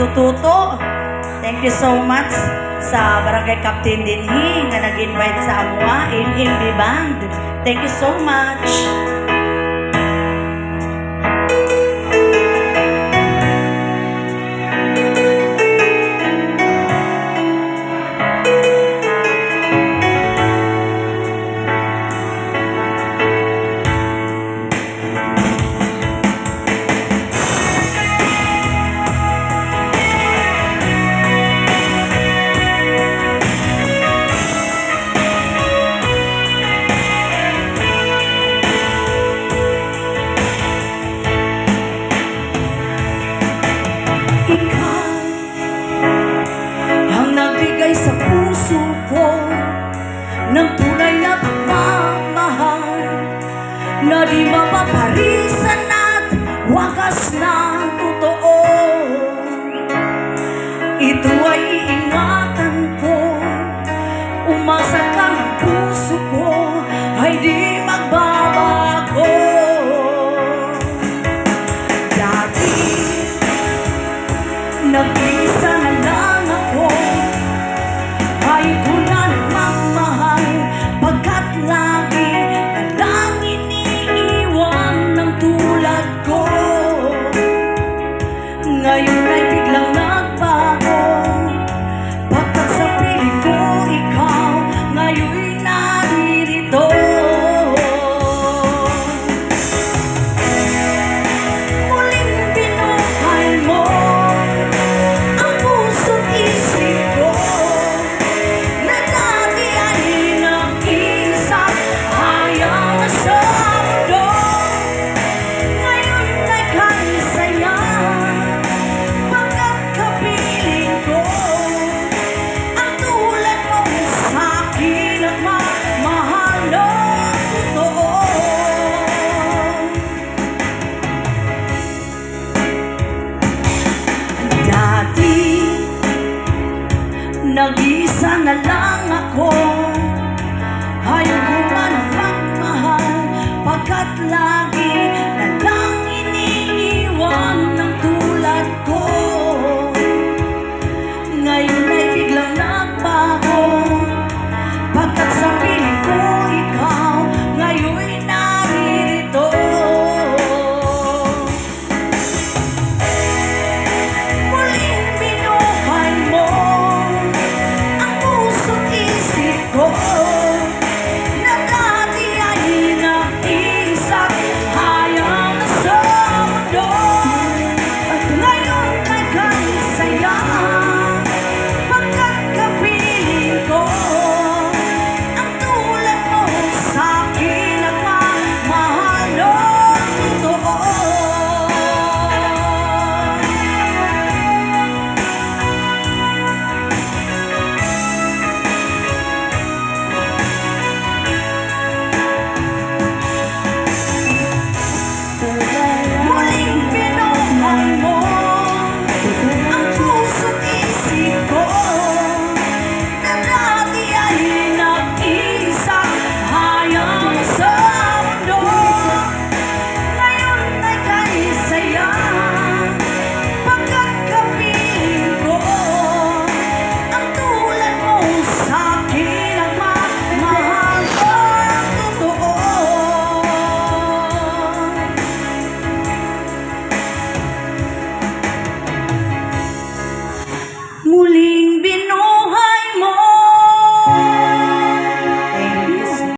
pagtututo. Thank you so much sa Barangay Captain dinhi nga nag-invite sa amwa in MB Band. Thank you so much. Sa puso ko ng tunay na pagmamahal na di mapaparisan at wagas ng totoo. Ito ay iingatan ko, umasa ka ng puso ko ay di magbabago. Dati nag-isa na lang ako, ay ko na nagmamahal, pagkat lagi na lang iniiwan ng tulad ko. Ngayon ay biglang nagbago, pagkat sa piling ko ikaw ngayon'y naririto. Muling binuhay mo ang puso't isip ko, nag-isa na lang ako.